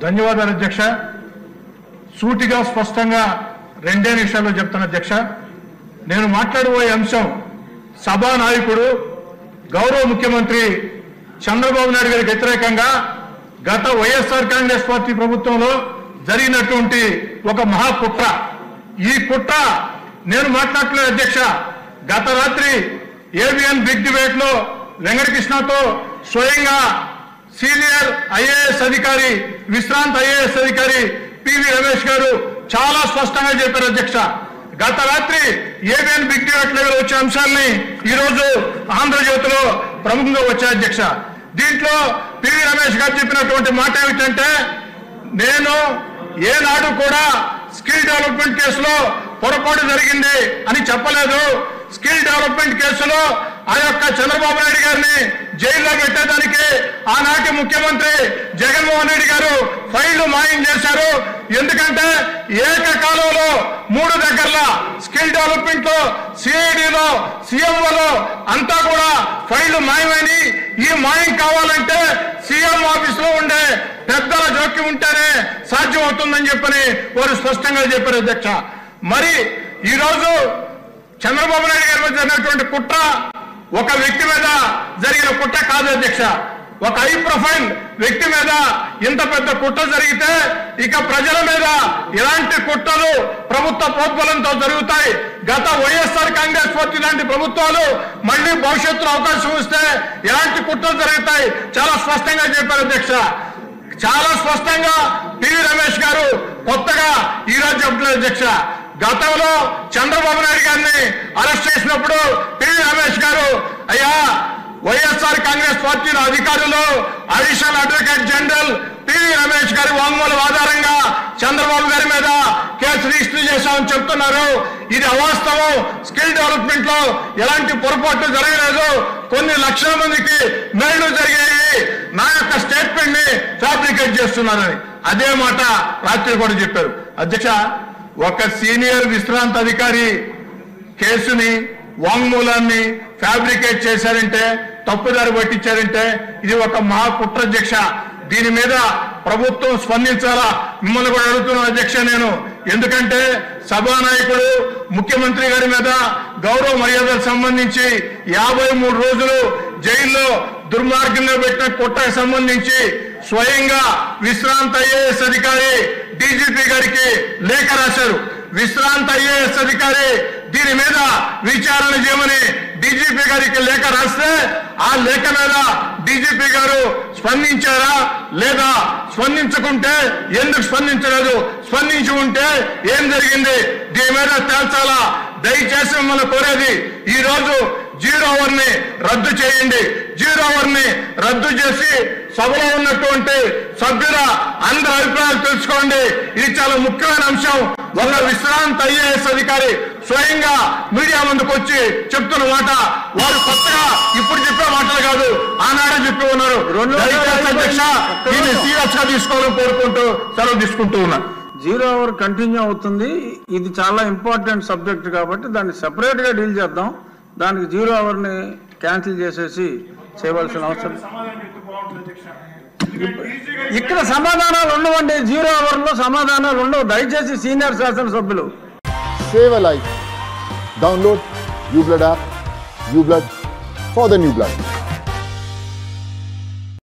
ధన్యవాదాలు అధ్యక్ష. సూటిగా స్పష్టంగా 2 నిమిషాల్లో చెప్తాను అధ్యక్ష. నేను మాట్లాడబోయే అంశం సభానాయకుడు గౌరవ ముఖ్యమంత్రి చంద్రబాబు నాయుడు గారికి వ్యతిరేకంగా గత వైఎస్ఆర్ కాంగ్రెస్ పార్టీ ప్రభుత్వంలో జరిగినటువంటి ఒక మహాకుట్ర. ఈ కుట్ర నేను మాట్లాడలేదు అధ్యక్ష. గత రాత్రి ఏబిఎన్ బిగ్ డిబేట్ లో వెంకటకృష్ణతో స్వయంగా సీనియర్ ఐఏఎస్ అధికారి, విశ్రాంత ఐఏఎస్ అధికారి పివి రమేష్ గారు చాలా స్పష్టంగా చెప్పారు అధ్యక్ష. గత రాత్రి ఏబిఎన్ బిగ్ డిబేట్ లెవెల్ వచ్చే అంశాలని ఈ రోజు ఆంధ్రజ్యోతిలో ప్రముఖంగా వచ్చాయి అధ్యక్ష. దీంట్లో పివి రమేష్ గారు చెప్పినటువంటి మాట ఏమిటంటే, నేను ఏనాడు కూడా స్కిల్ డెవలప్మెంట్ కేసులో పొరపాటు జరిగింది అని చెప్పలేదు. స్కిల్ డెవలప్మెంట్ కేసులో ఆ యొక్క చంద్రబాబు నాయుడు గారిని జైల్లో పెట్టేదానికి ఆనాటి ముఖ్యమంత్రి జగన్మోహన్ రెడ్డి గారు ఫైళ్లు మాయం చేశారు. ఎందుకంటే ఏకకాలంలో 3 దగ్గరలో స్కిల్ డెవలప్మెంట్ లో, సిఐడిలో, సీఎంఓలో అంతా కూడా ఫైళ్లు మాయమని, ఈ మాయం కావాలంటే సీఎం ఆఫీస్ లో ఉండే పెద్దల జోక్యం ఉంటేనే సాధ్యం అవుతుందని చెప్పని వారు స్పష్టంగా చెప్పారు అధ్యక్ష. మరి ఈ రోజు చంద్రబాబు నాయుడు గారి మీద జరిగినటువంటి కుట్ర ఒక వ్యక్తి మీద జరిగిన కుట్ర కాదు అధ్యక్ష. ఒక హై ప్రొఫైల్ వ్యక్తి మీద ఇంత పెద్ద కుట్ర జరిగితే ఇక ప్రజల మీద ఇలాంటి కుట్రలు ప్రభుత్వ ప్రోద్బలంతో జరుగుతాయి. గత వైఎస్ఆర్ కాంగ్రెస్ పార్టీ లాంటి ప్రభుత్వాలు మళ్లీ భవిష్యత్తులో అవకాశం ఇస్తే ఇలాంటి కుట్రలు జరుగుతాయి. చాలా స్పష్టంగా చెప్పారు అధ్యక్ష. చాలా స్పష్టంగా పివి రమేష్ గారు కొత్తగా ఈ రోజు చెప్పలేదు అధ్యక్ష. గతంలో చంద్రబాబు నాయుడు గారిని అరెస్ట్ చేసినప్పుడు పివి రమేష్ గారు, అయ్యా వైఎస్ఆర్ కాంగ్రెస్ పార్టీలో అధికారులు additional advocate general PV Ramesh గారి వాంగ్మూలం ఆధారంగా చంద్రబాబు గారి మీద కేసు రిజిస్టర్ చేశామని చెప్తున్నారు. ఇది అవాస్తవం. స్కిల్ డెవలప్మెంట్ లో ఎలాంటి పొరపాట్లు జరగలేదు. కొన్ని లక్షల మందికి మేళ్లు జరిగాయి. నా యొక్క స్టేట్మెంట్ ని ఫ్యాబ్రికేట్ చేస్తున్నారని అదే మాట రాత్రి కూడా చెప్పారు అధ్యక్ష. ఒక సీనియర్ విశ్రాంత అధికారి కేసుని, వాంగ్మూలాన్ని ఫ్యాబ్రికేట్ చేశారంటే, తప్పుదారి పట్టించారంటే ఇది ఒక మహాకుట్ర అధ్యక్ష. దీని మీద ప్రభుత్వం స్పందించాలా మిమ్మల్ని కూడా అడుగుతున్నాను అధ్యక్ష నేను. ఎందుకంటే సభానాయకుడు ముఖ్యమంత్రి గారి మీద గౌరవ మర్యాదలకు సంబంధించి 53 రోజులు జైల్లో దుర్మార్గంగా పెట్టిన కుట్రకు సంబంధించి స్వయంగా విశ్రాంత ఐఏఎస్ అధికారి డీజీపీ గారికి లేఖ రాశారు. విశ్రాంత ఐఏఎస్ అధికారి దీని మీద విచారణ చేయమని డీజీపీ గారికి లేఖ రాస్తే ఆ లేఖ మీద డీజీపీ గారు స్పందించారా లేదా, స్పందించకుంటే ఎందుకు స్పందించలేదు, స్పందించి ఉంటే ఏం జరిగింది, దీని మీద తేల్చాలా. దయచేసి మిమ్మల్ని కోరేది, ఈ రోజు 0 అవర్ ని రద్దు చేయండి. 0 అవర్ ని రద్దు చేసి సభలో ఉన్నటువంటి సభ్యుల అందరి అభిప్రాయాలు తెలుసుకోండి. ఇది చాలా ముఖ్యమైన అంశం. ఒక విశ్రాంత ఐఏఎస్ అధికారి స్వయంగా మీడియా ముందుకు వచ్చి చెప్తున్న మాట వారు కొత్తగా ఇప్పుడు చెప్పే మాటలు కాదు, ఆనాడే చెప్పి ఉన్నారు. దీన్ని సీరియస్ గా తీసుకోవాలని కోరుకుంటూ సెలవు తీసుకుంటూ ఉన్నారు. 0 అవర్ కంటిన్యూ అవుతుంది. ఇది చాలా ఇంపార్టెంట్ సబ్జెక్ట్ కాబట్టి దాన్ని సెపరేట్ గా డీల్ చేద్దాం. దానికి 0 అవర్ ని క్యాన్సిల్ చేసేసి చేయవలసిన అవసరం. ఇక్కడ సమాధానాలు ఉండవండి. 0 అవర్ లో సమాధానాలు ఉండవు. దయచేసి సీనియర్ శాసనసభ్యులు. Save a life. Download uBlood app. uBlood for the new blood.